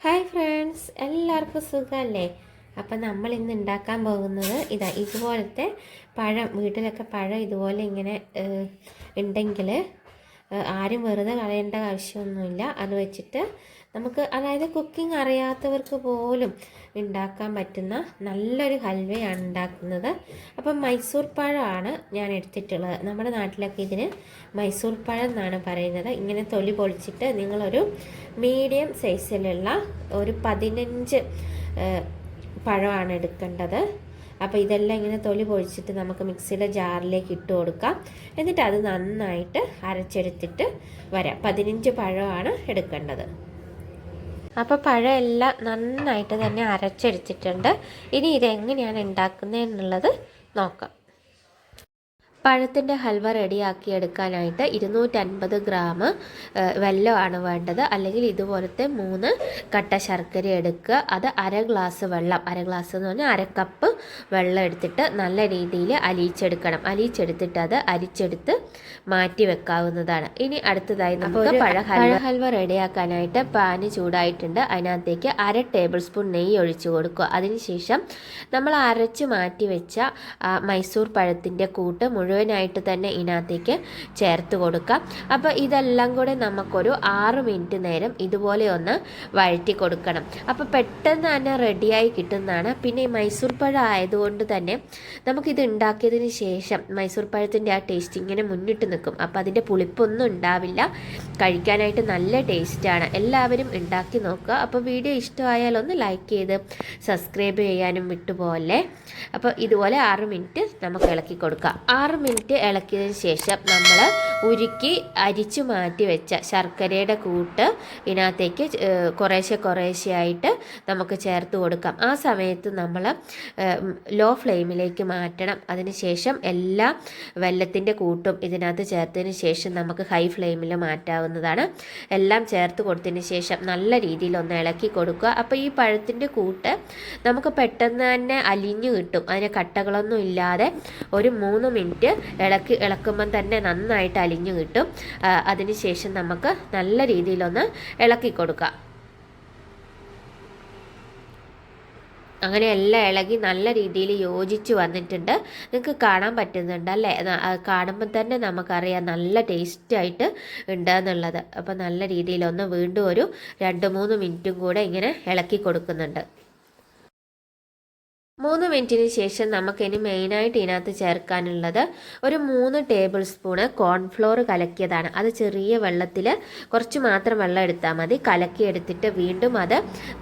Hi friends, എല്ലാവർക്കും സുഖമല്ലേ? അപ്പം നമ്മൾ ഇന്ന് ഉണ്ടാക്കാൻ പോകുന്നത് ഇതുപോലത്തെ പഴം. വീട്ടിലൊക്കെ പഴം ഇതുപോലെ ഇങ്ങനെ ഉണ്ടെങ്കിൽ ആരും വെറുതെ കളയേണ്ട ആവശ്യമൊന്നുമില്ല. അത് വെച്ചിട്ട് നമുക്ക്, അതായത് കുക്കിംഗ് അറിയാത്തവർക്ക് പോലും ഉണ്ടാക്കാൻ പറ്റുന്ന നല്ലൊരു ഹൽവയാണ് ഉണ്ടാക്കുന്നത്. അപ്പം മൈസൂർ പഴമാണ് ഞാൻ എടുത്തിട്ടുള്ളത്. നമ്മുടെ നാട്ടിലൊക്കെ ഇതിന് മൈസൂർ പഴം എന്നാണ് പറയുന്നത്. ഇങ്ങനെ തൊലി പൊളിച്ചിട്ട് നിങ്ങളൊരു മീഡിയം സൈസിലുള്ള ഒരു 15 പഴമാണ് എടുക്കേണ്ടത്. അപ്പോൾ ഇതെല്ലാം ഇങ്ങനെ തൊലി പൊളിച്ചിട്ട് നമുക്ക് മിക്സിയുടെ ജാറിലേക്ക് ഇട്ട് കൊടുക്കാം. എന്നിട്ട് അത് നന്നായിട്ട് അരച്ചെടുത്തിട്ട് വരാം. 15 പഴമാണ് എടുക്കേണ്ടത്. അപ്പോൾ പഴം എല്ലാം നന്നായിട്ട് തന്നെ അരച്ചെടുത്തിട്ടുണ്ട്. ഇനി ഇതെങ്ങനെയാണ് ഉണ്ടാക്കുന്നതെന്നുള്ളത് നോക്കാം. പഴത്തിൻ്റെ ഹൽവ റെഡിയാക്കി എടുക്കാനായിട്ട് 250 ഗ്രാം വെല്ലമാണ് വേണ്ടത്. അല്ലെങ്കിൽ ഇതുപോലത്തെ 3 കട്ട ശർക്കര എടുക്കുക. അത് അര ഗ്ലാസ് വെള്ളം, അര ഗ്ലാസ് എന്ന് പറഞ്ഞാൽ അര കപ്പ് വെള്ളം എടുത്തിട്ട് നല്ല രീതിയിൽ അലിയിച്ചെടുക്കണം. അലിയിച്ചെടുത്തിട്ട് അത് അരിച്ചെടുത്ത് മാറ്റി വെക്കാവുന്നതാണ്. ഇനി അടുത്തതായി നമുക്ക് പഴ ഹൽവ റെഡിയാക്കാനായിട്ട് പാന് ചൂടായിട്ടുണ്ട്. അതിനകത്തേക്ക് 1/2 ടേബിൾ സ്പൂൺ നെയ്യ് ഒഴിച്ചു കൊടുക്കുക. അതിനുശേഷം നമ്മൾ അരച്ച് മാറ്റി വെച്ച മൈസൂർ പഴത്തിൻ്റെ കൂട്ട് മുഴുവനായിട്ട് തന്നെ ഇതിനകത്തേക്ക് ചേർത്ത് കൊടുക്കാം. അപ്പോൾ ഇതെല്ലാം കൂടെ നമുക്കൊരു 6 മിനിറ്റ് നേരം ഇതുപോലെ ഒന്ന് വഴറ്റി കൊടുക്കണം. അപ്പോൾ പെട്ടെന്ന് തന്നെ റെഡിയായി കിട്ടുന്നതാണ്. പിന്നെ ഈ മൈസൂർ പഴം ആയതുകൊണ്ട് തന്നെ നമുക്കിത് ഉണ്ടാക്കിയതിന് ശേഷം മൈസൂർ പഴത്തിൻ്റെ ആ ടേസ്റ്റ് ഇങ്ങനെ മുന്നിട്ട് നിൽക്കും. അപ്പോൾ അതിൻ്റെ പുളിപ്പൊന്നും ഉണ്ടാവില്ല. കഴിക്കാനായിട്ട് നല്ല ടേസ്റ്റാണ്. എല്ലാവരും ഉണ്ടാക്കി നോക്കുക. അപ്പോൾ വീഡിയോ ഇഷ്ടമായാൽ ഒന്ന് ലൈക്ക് ചെയ്ത് സബ്സ്ക്രൈബ് ചെയ്യാനും വിട്ടുപോലെ. അപ്പോൾ ഇതുപോലെ 6 മിനിറ്റ് നമുക്ക് ഇളക്കി കൊടുക്കാം. 6 മിനിറ്റ് ഇളക്കിയതിന് ശേഷം നമ്മൾ ഉരുക്കി അരിച്ചു മാറ്റി വെച്ച ശർക്കരയുടെ കൂട്ട് ഇതിനകത്തേക്ക് കുറേശ്ശെ ആയിട്ട് നമുക്ക് ചേർത്ത് കൊടുക്കാം. ആ സമയത്ത് നമ്മൾ ലോ ഫ്ലെയിമിലേക്ക് മാറ്റണം. അതിനുശേഷം എല്ലാ വെല്ലത്തിൻ്റെ കൂട്ടും ഇതിനകത്ത് ചേർത്തതിന് ശേഷം നമുക്ക് ഹൈ ഫ്ലെയിമിൽ മാറ്റാവുന്നതാണ്. എല്ലാം ചേർത്ത് കൊടുത്തതിന് ശേഷം നല്ല രീതിയിൽ ഒന്ന് ഇളക്കി കൊടുക്കുക. അപ്പോൾ ഈ പഴത്തിൻ്റെ കൂട്ട് നമുക്ക് പെട്ടെന്ന് തന്നെ അലിഞ്ഞു കിട്ടും. അതിന് കട്ടകളൊന്നും ഇല്ലാതെ ഒരു 3 മിനിറ്റ് ഇളക്കുമ്പം തന്നെ നന്നായിട്ട് അലിഞ്ഞു കിട്ടും. അതിനുശേഷം നമുക്ക് നല്ല രീതിയിലൊന്ന് ഇളക്കി കൊടുക്കാം. അങ്ങനെ എല്ലാം ഇളകി നല്ല രീതിയിൽ യോജിച്ച് വന്നിട്ടുണ്ട്. നിങ്ങൾക്ക് കാണാൻ പറ്റുന്നുണ്ട് അല്ലേ? കാണുമ്പോൾ തന്നെ നമുക്കറിയാം നല്ല ടേസ്റ്റായിട്ട് ഉണ്ട് എന്നുള്ളത്. അപ്പോൾ നല്ല രീതിയിലൊന്ന് വീണ്ടും ഒരു 2-3 മിനിറ്റും കൂടെ ഇങ്ങനെ ഇളക്കി കൊടുക്കുന്നുണ്ട്. 3 മിനിറ്റിന് ശേഷം നമുക്കിനി മെയിനായിട്ട് ഇതിനകത്ത് ചേർക്കാനുള്ളത് ഒരു 3 ടേബിൾ സ്പൂണ് കോൺഫ്ലോർ കലക്കിയതാണ്. അത് ചെറിയ വെള്ളത്തിൽ കുറച്ച് മാത്രം വെള്ളം എടുത്താൽ മതി. കലക്കി എടുത്തിട്ട് വീണ്ടും അത്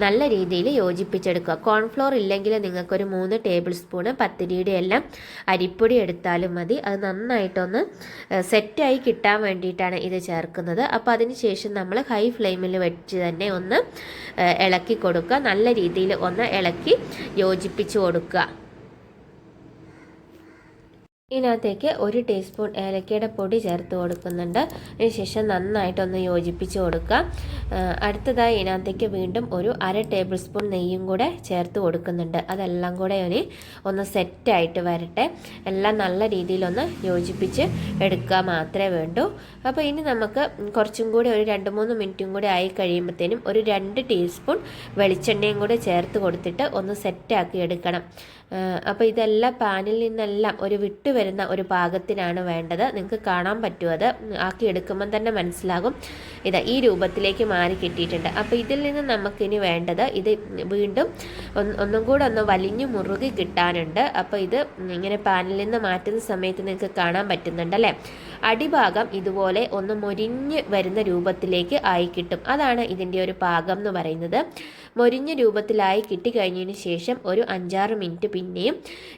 നല്ല രീതിയിൽ യോജിപ്പിച്ചെടുക്കുക. കോൺഫ്ലോർ ഇല്ലെങ്കിൽ നിങ്ങൾക്കൊരു 3 ടേബിൾ സ്പൂണ് പത്തിരിയുടെ എല്ലാം അരിപ്പൊടി എടുത്താലും മതി. അത് നന്നായിട്ടൊന്ന് സെറ്റായി കിട്ടാൻ വേണ്ടിയിട്ടാണ് ഇത് ചേർക്കുന്നത്. അപ്പോൾ അതിന് ശേഷം നമ്മൾ ഹൈ ഫ്ലെയിമിൽ വെച്ച് തന്നെ ഒന്ന് ഇളക്കി കൊടുക്കുക. നല്ല രീതിയിൽ ഒന്ന് ഇളക്കി യോജിപ്പിച്ച് കൊടുക്കുക. ഇതിനകത്തേക്ക് 1 ടീസ്പൂൺ ഏലക്കയുടെ പൊടി ചേർത്ത് കൊടുക്കുന്നുണ്ട്. അതിനുശേഷം നന്നായിട്ടൊന്ന് യോജിപ്പിച്ച് കൊടുക്കുക. അടുത്തതായി ഇതിനകത്തേക്ക് വീണ്ടും ഒരു 1/2 ടേബിൾ സ്പൂൺ നെയ്യും കൂടെ ചേർത്ത് കൊടുക്കുന്നുണ്ട്. അതെല്ലാം കൂടെ ഒന്ന് സെറ്റായിട്ട് വരട്ടെ. എല്ലാം നല്ല രീതിയിലൊന്ന് യോജിപ്പിച്ച് എടുക്കുക മാത്രമേ വേണ്ടൂ. അപ്പോൾ ഇനി നമുക്ക് കുറച്ചും കൂടി ഒരു 2-3 മിനിറ്റും കൂടി ആയി കഴിയുമ്പോഴത്തേനും ഒരു 2 ടീസ്പൂൺ വെളിച്ചെണ്ണയും കൂടെ ചേർത്ത് കൊടുത്തിട്ട് ഒന്ന് സെറ്റാക്കി എടുക്കണം. അപ്പോൾ ഇതെല്ലാം പാനിൽ നിന്നെല്ലാം ഒരു വിട്ട് വരുന്ന ഒരു പാകത്തിനാണ് വേണ്ടത്. നിങ്ങൾക്ക് കാണാൻ പറ്റും, അത് ആക്കി എടുക്കുമ്പം തന്നെ മനസ്സിലാകും. ഈ രൂപത്തിലേക്ക് മാറി കിട്ടിയിട്ടുണ്ട്. അപ്പോൾ ഇതിൽ നിന്ന് നമുക്കിനി വേണ്ടത് ഇത് വീണ്ടും ഒന്നും കൂടെ ഒന്ന് വലിഞ്ഞു മുറുകി കിട്ടാനുണ്ട്. അപ്പോൾ ഇത് ഇങ്ങനെ പാനിൽ നിന്ന് മാറ്റുന്ന സമയത്ത് നിങ്ങൾക്ക് കാണാൻ പറ്റുന്നുണ്ടല്ലേ? അടിഭാഗം ഇതുപോലെ ഒന്ന് മൊരിഞ്ഞ് വരുന്ന രൂപത്തിലേക്ക് ആയി കിട്ടും. അതാണ് ഇതിൻ്റെ ഒരു പാകം എന്ന് പറയുന്നത്. മൊരിഞ്ഞ രൂപത്തിലായി കിട്ടിക്കഴിഞ്ഞതിന് ശേഷം ഒരു 5-6 മിനിറ്റ് പിന്നെയും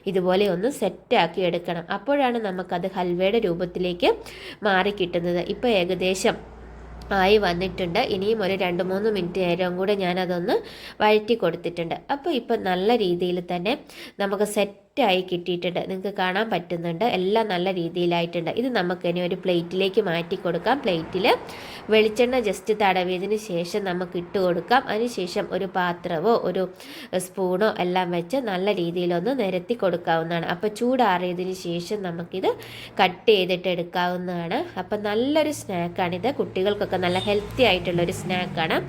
ഇതുപോലെ ഒന്ന് സെറ്റാക്കി എടുക്കണം. അപ്പോഴാണ് നമുക്കത് ഹൽവയുടെ രൂപത്തിലേക്ക് മാറി കിട്ടുന്നത്. ഇപ്പോൾ ഏകദേശം ആയി വന്നിട്ടുണ്ട്. ഇനിയും ഒരു 2-3 മിനിറ്റ് നേരം കൂടെ ഞാനതൊന്ന് വഴറ്റി കൊടുത്തിട്ടുണ്ട്. അപ്പോൾ ഇപ്പം നല്ല രീതിയിൽ തന്നെ നമുക്ക് സെറ്റ് സെറ്റായി കിട്ടിയിട്ടുണ്ട്. നിങ്ങൾക്ക് കാണാൻ പറ്റുന്നുണ്ട്, എല്ലാം നല്ല രീതിയിലായിട്ടുണ്ട്. ഇത് നമുക്കിനി ഒരു പ്ലേറ്റിലേക്ക് മാറ്റി കൊടുക്കാം. പ്ലേറ്റിൽ വെളിച്ചെണ്ണ ജസ്റ്റ് തടവിയതിന് ശേഷം നമുക്ക് ഇട്ട് കൊടുക്കാം. അതിനുശേഷം ഒരു പാത്രമോ ഒരു സ്പൂണോ എല്ലാം വെച്ച് നല്ല രീതിയിലൊന്ന് നിരത്തി കൊടുക്കാവുന്നതാണ്. അപ്പോൾ ചൂടാറിയതിന് ശേഷം നമുക്കിത് കട്ട് ചെയ്തിട്ട് എടുക്കാവുന്നതാണ്. അപ്പം നല്ലൊരു സ്നാക്കാണിത്, കുട്ടികൾക്കൊക്കെ നല്ല ഹെൽത്തി ആയിട്ടുള്ളൊരു സ്നാക്കാണ്.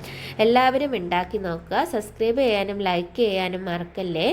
എല്ലാവരും ഉണ്ടാക്കി നോക്കുക. സബ്സ്ക്രൈബ് ചെയ്യാനും ലൈക്ക് ചെയ്യാനും മറക്കല്ലേ.